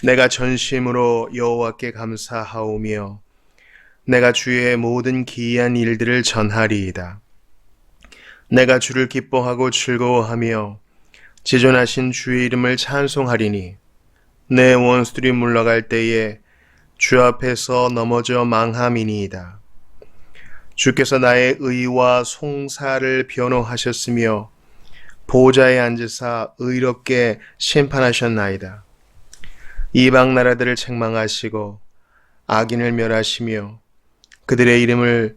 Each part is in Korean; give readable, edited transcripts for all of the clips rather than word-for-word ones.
내가 전심으로 여호와께 감사하오며 내가 주의 모든 기이한 일들을 전하리이다. 내가 주를 기뻐하고 즐거워하며 지존하신 주의 이름을 찬송하리니 내 원수들이 물러갈 때에 주 앞에서 넘어져 망함이니이다. 주께서 나의 의와 송사를 변호하셨으며 보좌에 앉으사 의롭게 심판하셨나이다. 이방 나라들을 책망하시고 악인을 멸하시며 그들의 이름을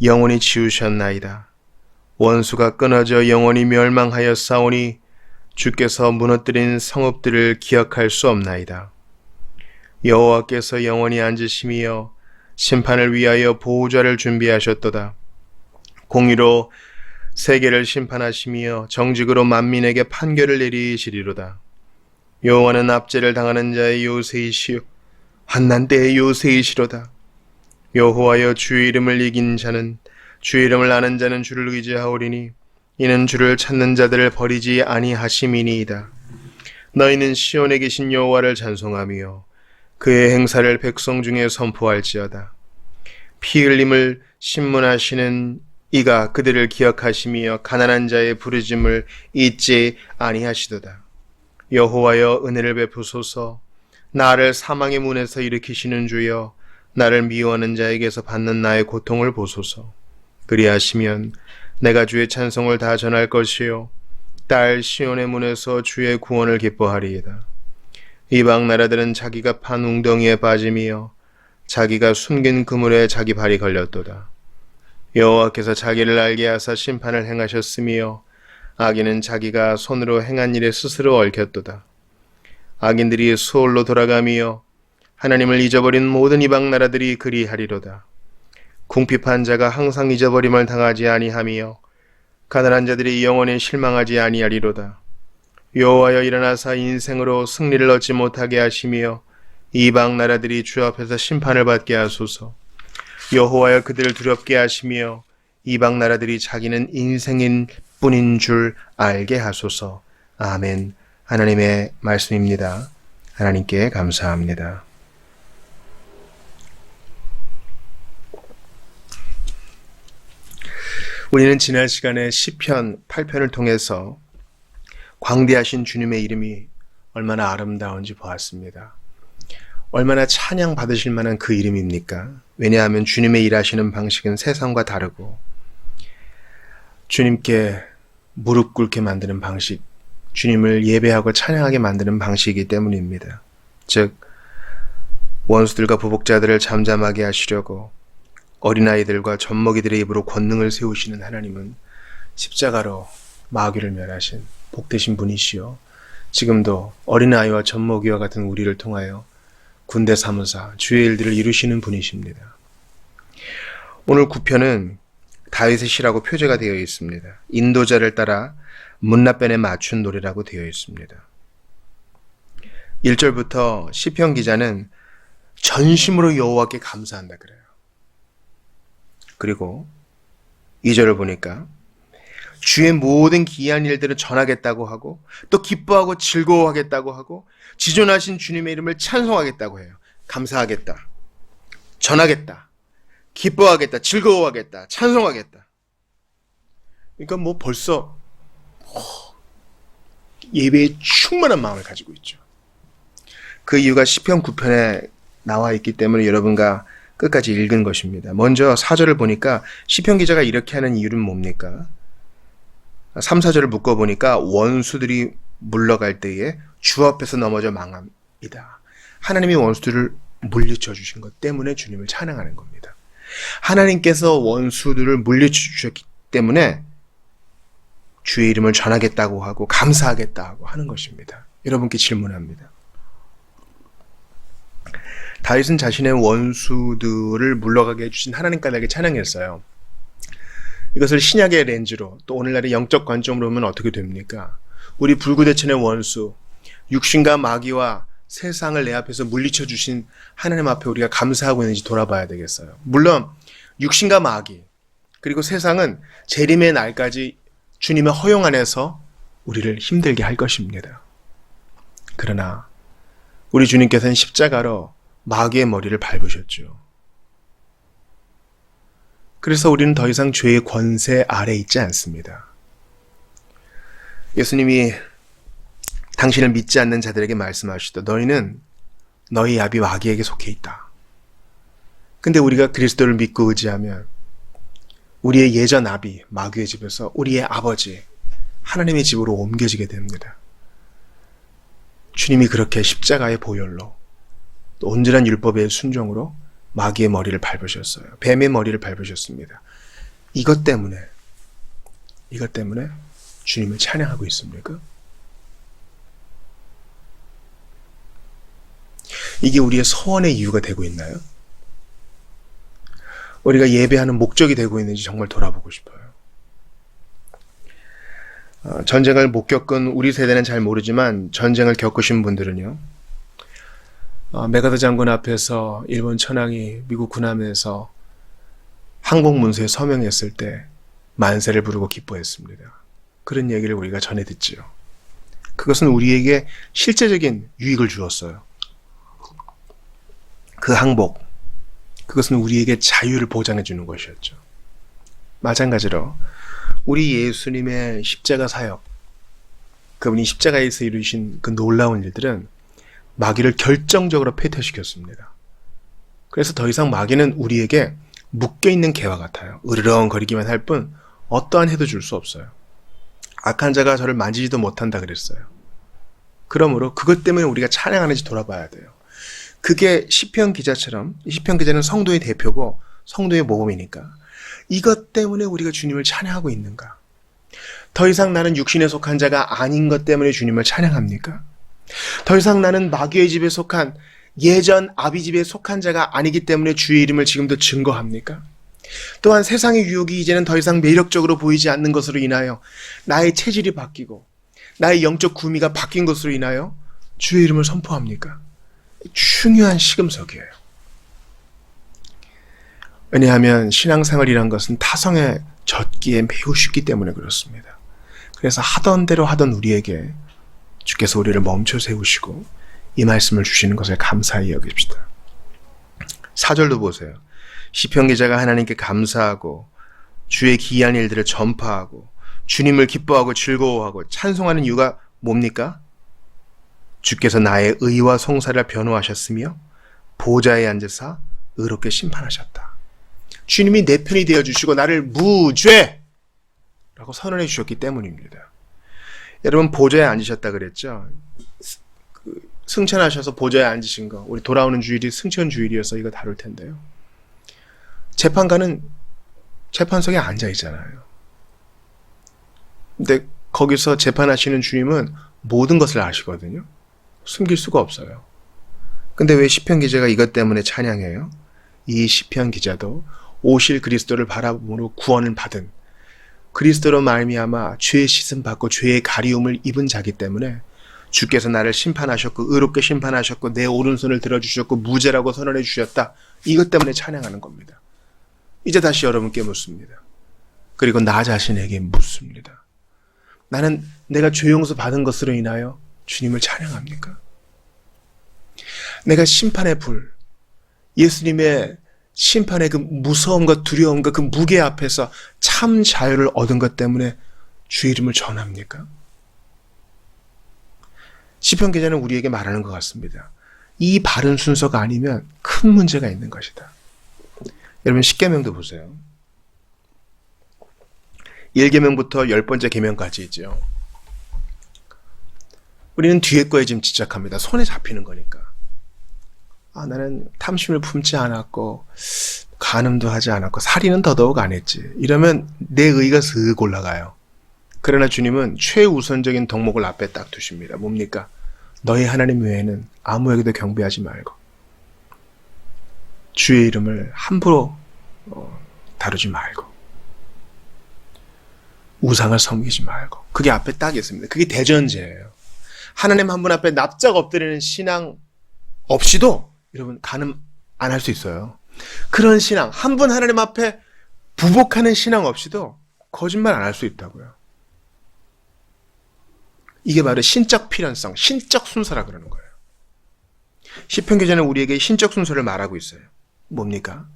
영원히 지우셨나이다. 원수가 끊어져 영원히 멸망하였사오니 주께서 무너뜨린 성읍들을 기억할 수 없나이다. 여호와께서 영원히 앉으시며 심판을 위하여 보호자를 준비하셨도다. 공의로 세계를 심판하시며 정직으로 만민에게 판결을 내리시리로다. 여호와는 압제를 당하는 자의 요새이시요 환난 때의 요새이시로다. 여호와여 주의 이름을 이긴 자는 주의 이름을 아는 자는 주를 의지하오리니 이는 주를 찾는 자들을 버리지 아니하심이니이다. 너희는 시온에 계신 여호와를 찬송하며 그의 행사를 백성 중에 선포할지어다. 피 흘림을 신문하시는 이가 그들을 기억하시며 가난한 자의 부르짐을 잊지 아니하시도다. 여호와여 은혜를 베푸소서. 나를 사망의 문에서 일으키시는 주여 나를 미워하는 자에게서 받는 나의 고통을 보소서. 그리하시면 내가 주의 찬송을 다 전할 것이요 딸 시온의 문에서 주의 구원을 기뻐하리이다. 이방 나라들은 자기가 판 웅덩이에 빠짐이요 자기가 숨긴 그물에 자기 발이 걸렸도다. 여호와께서 자기를 알게 하사 심판을 행하셨으며 악인은 자기가 손으로 행한 일에 스스로 얽혔도다. 악인들이 수월로 돌아가며 하나님을 잊어버린 모든 이방 나라들이 그리하리로다. 궁핍한 자가 항상 잊어버림을 당하지 아니하며 가난한 자들이 영원히 실망하지 아니하리로다. 여호와여 일어나사 인생으로 승리를 얻지 못하게 하시며 이방 나라들이 주 앞에서 심판을 받게 하소서. 여호와여 그들을 두렵게 하시며 이방 나라들이 자기는 인생인 뿐인 줄 알게 하소서. 아멘. 하나님의 말씀입니다. 하나님께 감사합니다. 우리는 지난 시간에 시편 8편을 통해서 광대하신 주님의 이름이 얼마나 아름다운지 보았습니다. 얼마나 찬양 받으실 만한 그 이름입니까? 왜냐하면 주님의 일하시는 방식은 세상과 다르고 주님께 무릎 꿇게 만드는 방식, 주님을 예배하고 찬양하게 만드는 방식이기 때문입니다. 즉 원수들과 부복자들을 잠잠하게 하시려고 어린아이들과 젖먹이들의 입으로 권능을 세우시는 하나님은 십자가로 마귀를 멸하신 복되신 분이시요 지금도 어린아이와 젖먹이와 같은 우리를 통하여 군대 사무사 주의 일들을 이루시는 분이십니다. 오늘 9편은 다윗의 시라고 표제가 되어 있습니다. 인도자를 따라 문나변에 맞춘 노래라고 되어 있습니다. 1절부터 시편 기자는 전심으로 여호와께 감사한다 그래요. 그리고 2절을 보니까 주의 모든 기이한 일들을 전하겠다고 하고 또 기뻐하고 즐거워하겠다고 하고 지존하신 주님의 이름을 찬송하겠다고 해요. 감사하겠다, 전하겠다, 기뻐하겠다, 즐거워하겠다, 찬송하겠다. 그러니까 뭐 벌써 예배에 충만한 마음을 가지고 있죠. 그 이유가 시편 9편에 나와 있기 때문에 여러분과 끝까지 읽은 것입니다. 먼저 4절을 보니까 시편 기자가 이렇게 하는 이유는 뭡니까? 3, 4절을 묶어보니까 원수들이 물러갈 때에 주 앞에서 넘어져 망함이다. 하나님이 원수들을 물리쳐 주신 것 때문에 주님을 찬양하는 겁니다. 하나님께서 원수들을 물리쳐 주셨기 때문에 주의 이름을 전하겠다고 하고 감사하겠다고 하는 것입니다. 여러분께 질문합니다. 다윗은 자신의 원수들을 물러가게 해주신 하나님 까닭에 찬양했어요. 이것을 신약의 렌즈로 또 오늘날의 영적 관점으로 보면 어떻게 됩니까? 우리 불구대천의 원수, 육신과 마귀와 세상을 내 앞에서 물리쳐 주신 하나님 앞에 우리가 감사하고 있는지 돌아봐야 되겠어요. 물론 육신과 마귀 그리고 세상은 재림의 날까지 주님의 허용 안에서 우리를 힘들게 할 것입니다. 그러나 우리 주님께서는 십자가로 마귀의 머리를 밟으셨죠. 그래서 우리는 더 이상 죄의 권세 아래 있지 않습니다. 예수님이 당신을 믿지 않는 자들에게 말씀하시되 너희는 너희 아비 마귀에게 속해 있다. 근데 우리가 그리스도를 믿고 의지하면 우리의 예전 아비 마귀의 집에서 우리의 아버지 하나님의 집으로 옮겨지게 됩니다. 주님이 그렇게 십자가의 보혈로 또 온전한 율법의 순종으로 마귀의 머리를 밟으셨어요. 뱀의 머리를 밟으셨습니다. 이것 때문에 주님을 찬양하고 있습니까? 이게 우리의 소원의 이유가 되고 있나요? 우리가 예배하는 목적이 되고 있는지 정말 돌아보고 싶어요. 전쟁을 못 겪은 우리 세대는 잘 모르지만 전쟁을 겪으신 분들은요. 메가더 장군 앞에서 일본 천황이 미국 군함에서 항복문서에 서명했을 때 만세를 부르고 기뻐했습니다. 그런 얘기를 우리가 전해 듣지요. 그것은 우리에게 실제적인 유익을 주었어요. 그 항복, 그것은 우리에게 자유를 보장해 주는 것이었죠. 마찬가지로 우리 예수님의 십자가 사역, 그분이 십자가에서 이루신 그 놀라운 일들은 마귀를 결정적으로 패퇴시켰습니다. 그래서 더 이상 마귀는 우리에게 묶여있는 개와 같아요. 으르렁거리기만 할 뿐 어떠한 해도 줄 수 없어요. 악한 자가 저를 만지지도 못한다 그랬어요. 그러므로 그것 때문에 우리가 찬양하는지 돌아봐야 돼요. 그게 시편 기자처럼, 시편 기자는 성도의 대표고 성도의 모범이니까 이것 때문에 우리가 주님을 찬양하고 있는가? 더 이상 나는 육신에 속한 자가 아닌 것 때문에 주님을 찬양합니까? 더 이상 나는 마귀의 집에 속한 예전 아비 집에 속한 자가 아니기 때문에 주의 이름을 지금도 증거합니까? 또한 세상의 유혹이 이제는 더 이상 매력적으로 보이지 않는 것으로 인하여 나의 체질이 바뀌고 나의 영적 구미가 바뀐 것으로 인하여 주의 이름을 선포합니까? 중요한 시금석이에요. 왜냐하면 신앙생활이란 것은 타성에 젖기에 매우 쉽기 때문에 그렇습니다. 그래서 하던 대로 하던 우리에게 주께서 우리를 멈춰 세우시고 이 말씀을 주시는 것을 감사히 여깁시다. 4절도 보세요. 시편 기자가 하나님께 감사하고 주의 기이한 일들을 전파하고 주님을 기뻐하고 즐거워하고 찬송하는 이유가 뭡니까? 주께서 나의 의와 송사를 변호하셨으며 보좌에 앉으사 의롭게 심판하셨다. 주님이 내 편이 되어주시고 나를 무죄라고 선언해 주셨기 때문입니다. 여러분 보좌에 앉으셨다 그랬죠? 승천하셔서 보좌에 앉으신 거, 우리 돌아오는 주일이 승천 주일이어서 이거 다룰 텐데요. 재판관은 재판석에 앉아 있잖아요. 근데 거기서 재판하시는 주님은 모든 것을 아시거든요. 숨길 수가 없어요. 근데 왜 시편 기자가 이것 때문에 찬양해요? 이 시편 기자도 오실 그리스도를 바라봄으로 구원을 받은 그리스도로 말미암아 죄의 씻음 받고 죄의 가리움을 입은 자기 때문에 주께서 나를 심판하셨고 의롭게 심판하셨고 내 오른손을 들어주셨고 무죄라고 선언해 주셨다. 이것 때문에 찬양하는 겁니다. 이제 다시 여러분께 묻습니다. 그리고 나 자신에게 묻습니다. 나는 내가 죄 용서 받은 것으로 인하여 주님을 찬양합니까? 내가 심판의 불, 예수님의 심판의 그 무서움과 두려움과 그 무게 앞에서 참 자유를 얻은 것 때문에 주의 이름을 전합니까? 시편 기자는 우리에게 말하는 것 같습니다. 이 바른 순서가 아니면 큰 문제가 있는 것이다. 여러분 십계명도 보세요. 1계명부터 10번째 계명까지 있죠. 우리는 뒤에 거에 지금 집착합니다. 손에 잡히는 거니까. 나는 탐심을 품지 않았고 간음도 하지 않았고 살인은 더더욱 안 했지. 이러면 내 의가 슥 올라가요. 그러나 주님은 최우선적인 덕목을 앞에 딱 두십니다. 뭡니까? 너희 하나님 외에는 아무에게도 경배하지 말고 주의 이름을 함부로 다루지 말고 우상을 섬기지 말고. 그게 앞에 딱 있습니다. 그게 대전제예요. 하나님 한 분 앞에 납작 엎드리는 신앙 없이도 여러분 간음 안 할 수 있어요. 그런 신앙, 한 분 하나님 앞에 부복하는 신앙 없이도 거짓말 안 할 수 있다고요. 이게 바로 신적 필연성, 신적 순서라 그러는 거예요. 시편 기자는 우리에게 신적 순서를 말하고 있어요. 뭡니까?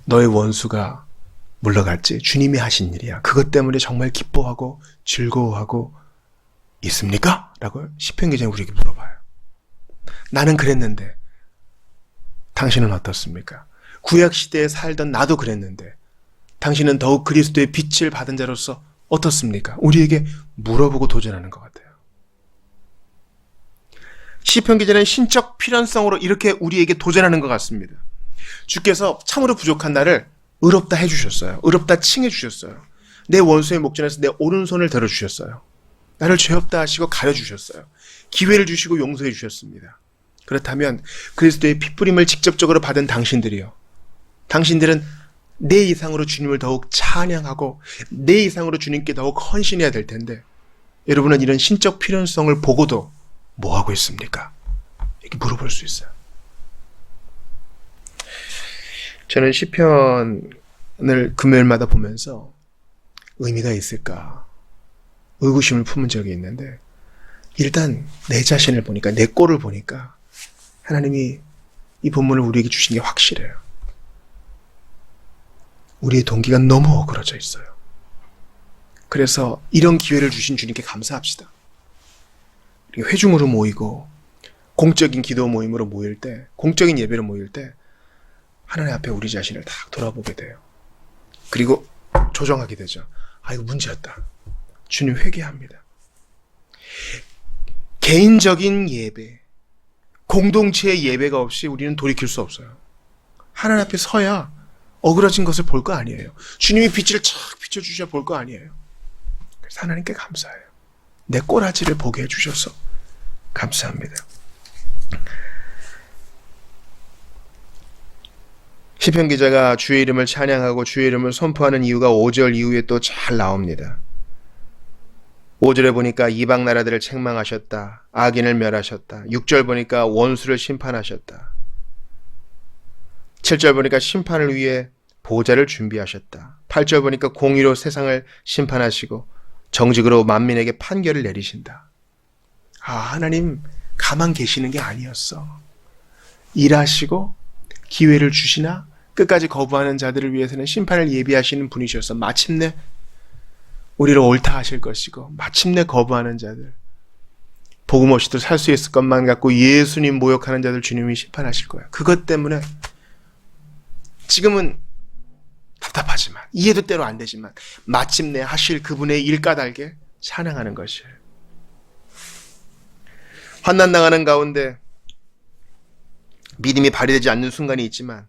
너의 원수가 물러갈지 주님이 하신 일이야. 그것 때문에 정말 기뻐하고 즐거워하고 있습니까? 라고 시편 기자는 우리에게 물어봐요. 나는 그랬는데 당신은 어떻습니까? 구약시대에 살던 나도 그랬는데 당신은 더욱 그리스도의 빛을 받은 자로서 어떻습니까? 우리에게 물어보고 도전하는 것 같아요. 시편 기자는 신적 필연성으로 이렇게 우리에게 도전하는 것 같습니다. 주께서 참으로 부족한 나를 의롭다 해주셨어요. 의롭다 칭해주셨어요. 내 원수의 목전에서 내 오른손을 들어주셨어요. 나를 죄 없다 하시고 가려주셨어요. 기회를 주시고 용서해 주셨습니다. 그렇다면 그리스도의 핏부림을 직접적으로 받은 당신들이요. 당신들은 내 이상으로 주님을 더욱 찬양하고 내 이상으로 주님께 더욱 헌신해야 될 텐데 여러분은 이런 신적 필연성을 보고도 뭐 하고 있습니까? 이렇게 물어볼 수 있어요. 저는 시편을 금요일마다 보면서 의미가 있을까 의구심을 품은 적이 있는데 일단 내 자신을 보니까 내 꼴을 보니까 하나님이 이 본문을 우리에게 주신 게 확실해요. 우리의 동기가 너무 어그러져 있어요. 그래서 이런 기회를 주신 주님께 감사합시다. 회중으로 모이고 공적인 기도 모임으로 모일 때, 공적인 예배로 모일 때 하나님 앞에 우리 자신을 딱 돌아보게 돼요. 그리고 조정하게 되죠. 아, 이거 문제였다. 주님 회개합니다. 개인적인 예배, 공동체의 예배가 없이 우리는 돌이킬 수 없어요. 하나님 앞에 서야 어그러진 것을 볼 거 아니에요. 주님이 빛을 착 비춰주셔야 볼 거 아니에요. 그래서 하나님께 감사해요. 내 꼬라지를 보게 해주셔서 감사합니다. 시편 기자가 주의 이름을 찬양하고 주의 이름을 선포하는 이유가 5절 이후에 또 잘 나옵니다. 5절에 보니까 이방 나라들을 책망하셨다. 악인을 멸하셨다. 6절 보니까 원수를 심판하셨다. 7절 보니까 심판을 위해 보좌를 준비하셨다. 8절 보니까 공의로 세상을 심판하시고 정직으로 만민에게 판결을 내리신다. 아, 하나님 가만 계시는 게 아니었어. 일하시고 기회를 주시나 끝까지 거부하는 자들을 위해서는 심판을 예비하시는 분이셔서 마침내 우리를 옳다 하실 것이고 마침내 거부하는 자들 복음 없이도 살 수 있을 것만 갖고 예수님 모욕하는 자들 주님이 심판하실 거야. 그것 때문에 지금은 답답하지만 이해도 때로 안 되지만 마침내 하실 그분의 일 까닭에 찬양하는 것이에요. 환난당하는 가운데 믿음이 발휘되지 않는 순간이 있지만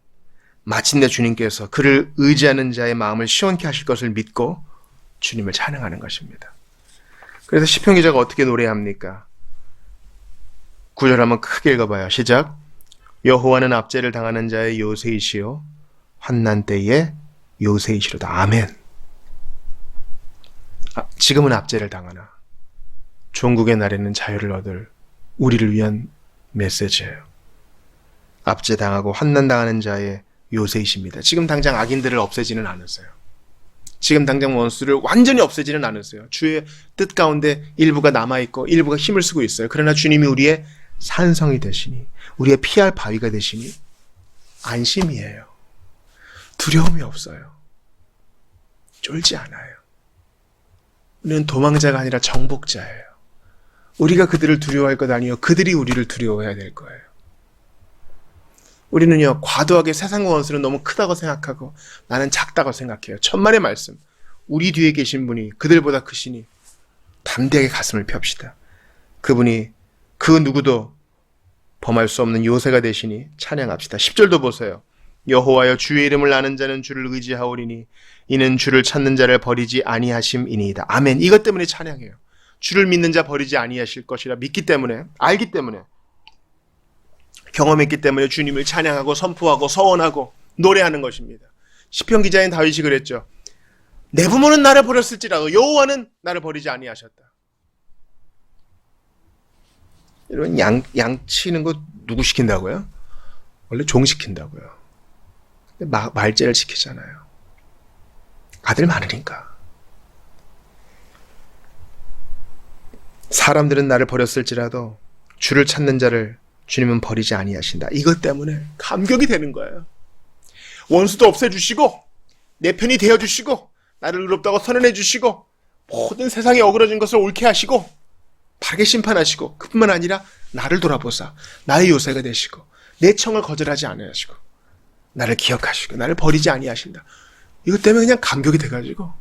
마침내 주님께서 그를 의지하는 자의 마음을 시원케 하실 것을 믿고 주님을 찬양하는 것입니다. 그래서 시편 기자가 어떻게 노래합니까? 9절 한번 크게 읽어봐요. 시작. 여호와는 압제를 당하는 자의 요새이시요 환난 때에 요새이시로다. 아멘. 지금은 압제를 당하나 종국의 날에는 자유를 얻을 우리를 위한 메시지예요. 압제당하고 환난당하는 자의 요새이십니다. 지금 당장 악인들을 없애지는 않으세요. 지금 당장 원수를 완전히 없애지는 않으세요. 주의 뜻 가운데 일부가 남아있고 일부가 힘을 쓰고 있어요. 그러나 주님이 우리의 산성이 되시니 우리의 피할 바위가 되시니 안심이에요. 두려움이 없어요. 쫄지 않아요. 우리는 도망자가 아니라 정복자예요. 우리가 그들을 두려워할 것 아니요 그들이 우리를 두려워해야 될 거예요. 우리는요 과도하게 세상과 원수는 너무 크다고 생각하고 나는 작다고 생각해요. 천만의 말씀. 우리 뒤에 계신 분이 그들보다 크시니 담대하게 가슴을 펴읍시다. 그분이 그 누구도 범할 수 없는 요새가 되시니 찬양합시다. 10절도 보세요. 여호와여 주의 이름을 아는 자는 주를 의지하오리니 이는 주를 찾는 자를 버리지 아니하심이니이다. 아멘. 이것 때문에 찬양해요. 주를 믿는 자 버리지 아니하실 것이라 믿기 때문에 알기 때문에 경험했기 때문에 주님을 찬양하고 선포하고 서원하고 노래하는 것입니다. 시편 기자인 다윗이 그랬죠. 내 부모는 나를 버렸을지라도 여호와는 나를 버리지 아니하셨다. 이런 양치는 거 누구 시킨다고요? 원래 종 시킨다고요. 말제를 지키잖아요. 아들 많으니까. 사람들은 나를 버렸을지라도 주를 찾는 자를 주님은 버리지 아니하신다. 이것 때문에 감격이 되는 거예요. 원수도 없애주시고 내 편이 되어주시고 나를 의롭다고 선언해주시고 모든 세상에 어그러진 것을 옳게 하시고 바르게 심판하시고 그뿐만 아니라 나를 돌아보사 나의 요새가 되시고 내 청을 거절하지 아니하시고 나를 기억하시고 나를 버리지 아니하신다. 이것 때문에 그냥 감격이 돼가지고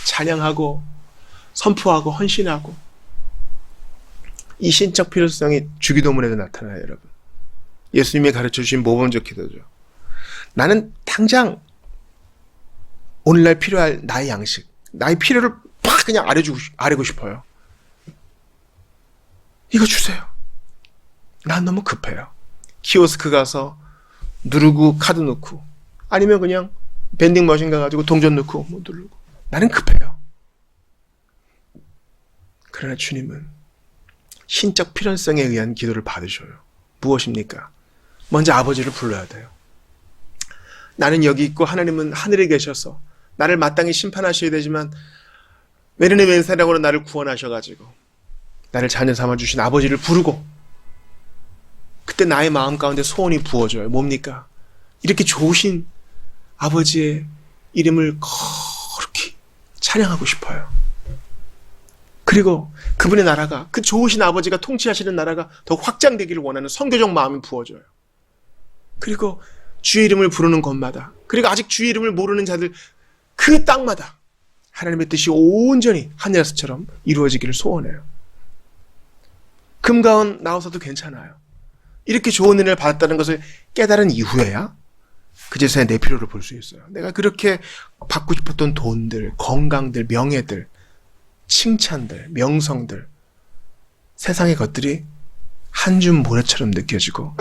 찬양하고 선포하고 헌신하고 이 신적 필요성이 주기도문에도 나타나요, 여러분. 예수님이 가르쳐주신 모범적 기도죠. 나는 당장 오늘날 필요할 나의 양식, 나의 필요를 팍 그냥 아뢰고 싶어요. 이거 주세요. 난 너무 급해요. 키오스크 가서 누르고 카드 넣고 아니면 그냥 밴딩 머신 가가지고 동전 넣고 뭐 누르고 나는 급해요. 그러나 주님은 신적 필연성에 의한 기도를 받으셔요. 무엇입니까? 먼저 아버지를 불러야 돼요. 나는 여기 있고 하나님은 하늘에 계셔서 나를 마땅히 심판하셔야 되지만 외면의 왼사랑으로 나를 구원하셔가지고 나를 자녀 삼아주신 아버지를 부르고 그때 나의 마음 가운데 소원이 부어져요. 뭡니까? 이렇게 좋으신 아버지의 이름을 거룩히 찬양하고 싶어요. 그리고 그분의 나라가, 그 좋으신 아버지가 통치하시는 나라가 더 확장되기를 원하는 선교적 마음이 부어져요. 그리고 주의 이름을 부르는 곳마다, 그리고 아직 주의 이름을 모르는 자들 그 땅마다 하나님의 뜻이 온전히 하늘에서처럼 이루어지기를 소원해요. 금가운 나와서도 괜찮아요. 이렇게 좋은 은혜를 받았다는 것을 깨달은 이후에야 그제서야 내 필요를 볼 수 있어요. 내가 그렇게 받고 싶었던 돈들, 건강들, 명예들, 칭찬들, 명성들, 세상의 것들이 한 줌 모래처럼 느껴지고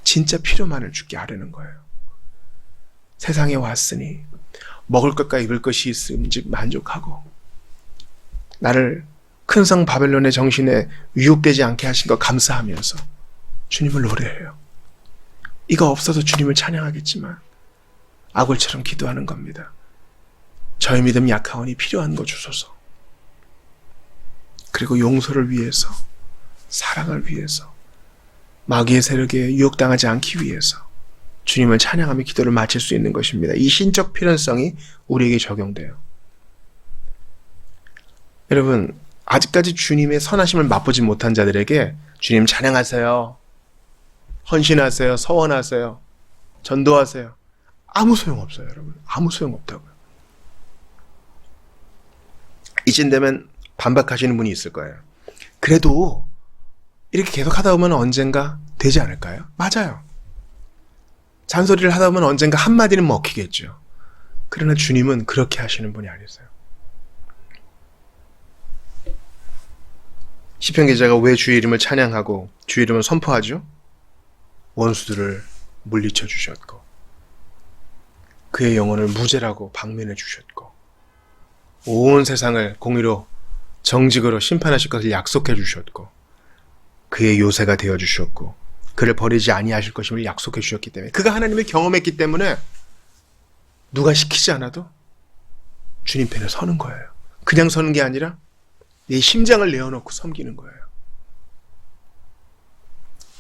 진짜 필요만을 주께 아뢰는 거예요. 세상에 왔으니 먹을 것과 입을 것이 있음즉 만족하고 나를 큰 성 바벨론의 정신에 위협되지 않게 하신 것 감사하면서 주님을 노래해요. 이거 없어서 주님을 찬양하겠지만 아굴처럼 기도하는 겁니다. 저의 믿음 약하오니 필요한 거 주소서. 그리고 용서를 위해서, 사랑을 위해서, 마귀의 세력에 유혹당하지 않기 위해서 주님을 찬양하며 기도를 마칠 수 있는 것입니다. 이 신적 필연성이 우리에게 적용돼요. 여러분, 아직까지 주님의 선하심을 맛보지 못한 자들에게 주님 찬양하세요, 헌신하세요, 서원하세요, 전도하세요. 아무 소용없어요, 여러분. 아무 소용없다고요. 이쯤 되면 반박하시는 분이 있을 거예요. 그래도 이렇게 계속 하다 보면 언젠가 되지 않을까요? 맞아요. 잔소리를 하다 보면 언젠가 한마디는 먹히겠죠. 그러나 주님은 그렇게 하시는 분이 아니세요. 시편 기자가 왜 주의 이름을 찬양하고 주의 이름을 선포하죠? 원수들을 물리쳐 주셨고 그의 영혼을 무죄라고 방면해 주셨고 온 세상을 공의로 정직으로 심판하실 것을 약속해 주셨고 그의 요새가 되어 주셨고 그를 버리지 아니하실 것임을 약속해 주셨기 때문에 그가 하나님을 경험했기 때문에 누가 시키지 않아도 주님 편에 서는 거예요. 그냥 서는 게 아니라 내 심장을 내어놓고 섬기는 거예요.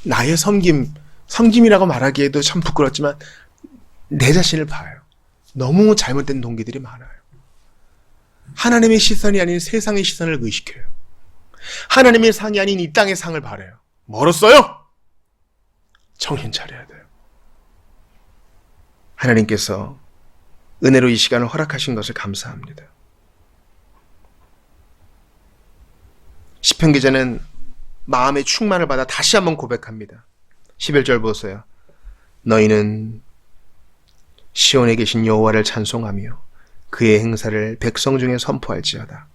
나의 섬김이라고 말하기에도 참 부끄럽지만 내 자신을 봐요. 너무 잘못된 동기들이 많아요. 하나님의 시선이 아닌 세상의 시선을 의식해요. 하나님의 상이 아닌 이 땅의 상을 바라요. 멀었어요? 정신 차려야 돼요. 하나님께서 은혜로 이 시간을 허락하신 것을 감사합니다. 시편 기자는 마음의 충만을 받아 다시 한번 고백합니다. 11절 보세요. 너희는 시온에 계신 여호와를 찬송하며 그의 행사를 백성 중에 선포할지어다.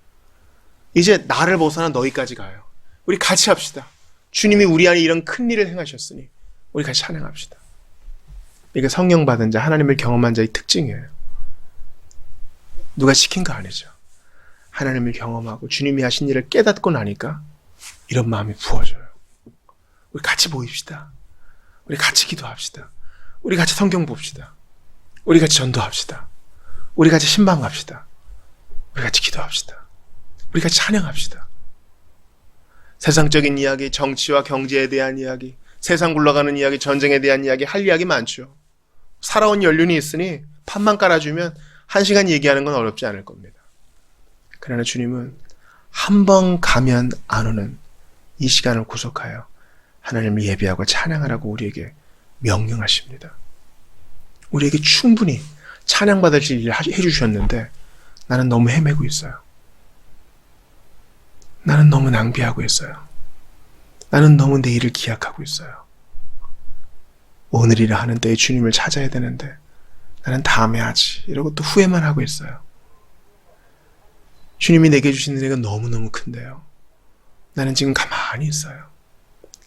이제 나를 벗어나 너희까지 가요. 우리 같이 합시다. 주님이 우리 안에 이런 큰 일을 행하셨으니 우리 같이 찬양합시다. 이게 성령 받은 자, 하나님을 경험한 자의 특징이에요. 누가 시킨 거 아니죠. 하나님을 경험하고 주님이 하신 일을 깨닫고 나니까 이런 마음이 부어져요. 우리 같이 모입시다. 우리 같이 기도합시다. 우리 같이 성경 봅시다. 우리 같이 전도합시다. 우리 같이 신방합시다. 우리 같이 기도합시다. 우리 같이 찬양합시다. 세상적인 이야기, 정치와 경제에 대한 이야기, 세상 굴러가는 이야기, 전쟁에 대한 이야기, 할 이야기 많죠. 살아온 연륜이 있으니 판만 깔아주면 1시간 얘기하는 건 어렵지 않을 겁니다. 그러나 주님은 한 번 가면 안 오는 이 시간을 구속하여 하나님을 예배하고 찬양하라고 우리에게 명령하십니다. 우리에게 충분히 찬양받을 일을 해주셨는데 나는 너무 헤매고 있어요. 나는 너무 낭비하고 있어요. 나는 너무 내일을 기약하고 있어요. 오늘이라 하는 때에 주님을 찾아야 되는데 나는 다음에 하지 이러고 또 후회만 하고 있어요. 주님이 내게 주신 은혜가 너무너무 큰데요. 나는 지금 가만히 있어요.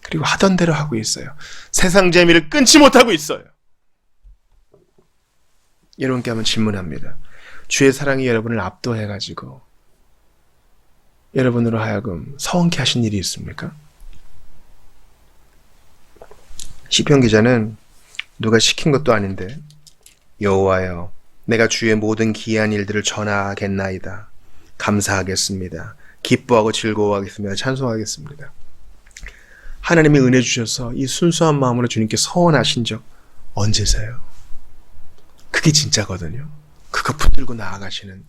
그리고 하던 대로 하고 있어요. 세상 재미를 끊지 못하고 있어요. 여러분께 한번 질문합니다. 주의 사랑이 여러분을 압도해가지고 여러분으로 하여금 서원케 하신 일이 있습니까? 시편 기자는 누가 시킨 것도 아닌데 여호와여 내가 주의 모든 기이한 일들을 전하겠나이다. 감사하겠습니다. 기뻐하고 즐거워하겠습니다. 찬송하겠습니다. 하나님이 은혜 주셔서 이 순수한 마음으로 주님께 서원하신 적 언제세요? 그게 진짜거든요. 그거 붙들고 나아가시는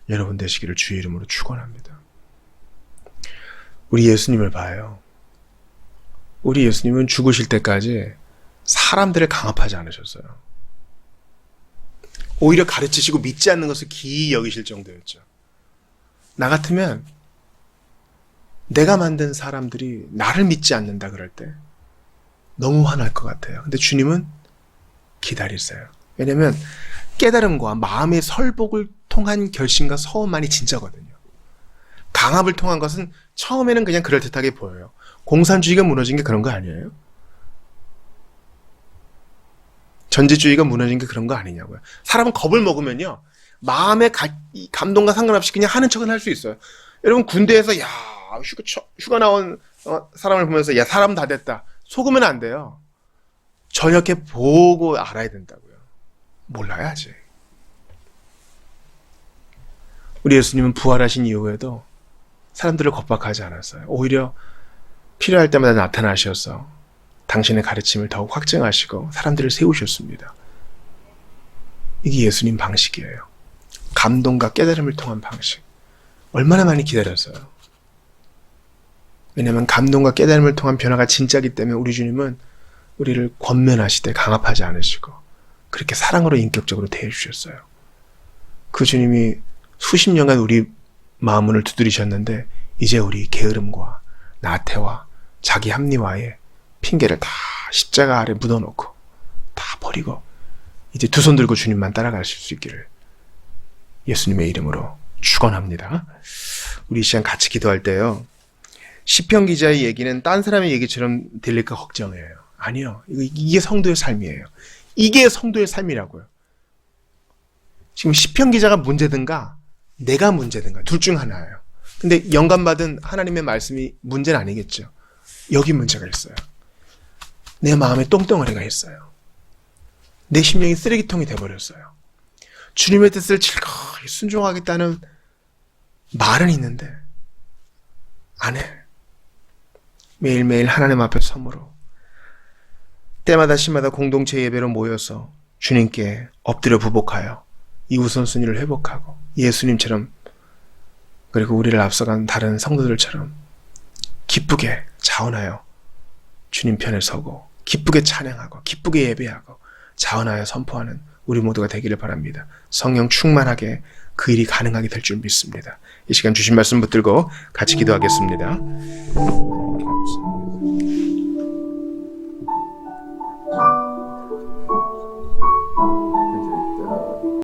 여러분 되시기를 주의 이름으로 축원합니다. 우리 예수님을 봐요. 우리 예수님은 죽으실 때까지 사람들을 강압하지 않으셨어요. 오히려 가르치시고 믿지 않는 것을 기이 여기실 정도였죠. 나 같으면 내가 만든 사람들이 나를 믿지 않는다 그럴 때 너무 화날 것 같아요. 근데 주님은 기다리세요. 왜냐면 깨달음과 마음의 설복을 통한 결심과 서원만이 진짜거든요. 강압을 통한 것은 처음에는 그냥 그럴듯하게 보여요. 공산주의가 무너진 게 그런 거 아니에요? 전제주의가 무너진 게 그런 거 아니냐고요. 사람은 겁을 먹으면요. 마음의 감동과 상관없이 그냥 하는 척은 할 수 있어요. 여러분 군대에서 야 휴가 나온 사람을 보면서 야 사람 다 됐다. 속으면 안 돼요. 저녁에 보고 알아야 된다고요. 몰라요 아직. 우리 예수님은 부활하신 이후에도 사람들을 겁박하지 않았어요. 오히려 필요할 때마다 나타나셔서 당신의 가르침을 더욱 확증하시고 사람들을 세우셨습니다. 이게 예수님 방식이에요. 감동과 깨달음을 통한 방식. 얼마나 많이 기다렸어요. 왜냐하면 감동과 깨달음을 통한 변화가 진짜이기 때문에 우리 주님은 우리를 권면하시되 강압하지 않으시고 그렇게 사랑으로 인격적으로 대해주셨어요. 그 주님이 수십 년간 우리 마음문을 두드리셨는데 이제 우리 게으름과 나태와 자기 합리화에 핑계를 다 십자가 아래 묻어놓고 다 버리고 이제 두 손 들고 주님만 따라가실 수 있기를 예수님의 이름으로 축원합니다. 우리 이 시간 같이 기도할 때요. 시편 기자의 얘기는 딴 사람의 얘기처럼 들릴까 걱정해요. 아니요. 이게 성도의 삶이에요. 이게 성도의 삶이라고요. 지금 시편 기자가 문제든가 내가 문제든가 둘 중 하나예요. 근데 영감받은 하나님의 말씀이 문제는 아니겠죠. 여기 문제가 있어요. 내 마음에 똥덩어리가 있어요. 내 심령이 쓰레기통이 돼버렸어요. 주님의 뜻을 즐거이 순종하겠다는 말은 있는데 안 해. 매일매일 하나님 앞에 섬으로 때마다 시마다 공동체 예배로 모여서 주님께 엎드려 부복하여 이 우선순위를 회복하고 예수님처럼 그리고 우리를 앞서간 다른 성도들처럼 기쁘게 자원하여 주님 편에 서고 기쁘게 찬양하고 기쁘게 예배하고 자원하여 선포하는 우리 모두가 되기를 바랍니다. 성령 충만하게 그 일이 가능하게 될 줄 믿습니다. 이 시간 주신 말씀 붙들고 같이 기도하겠습니다.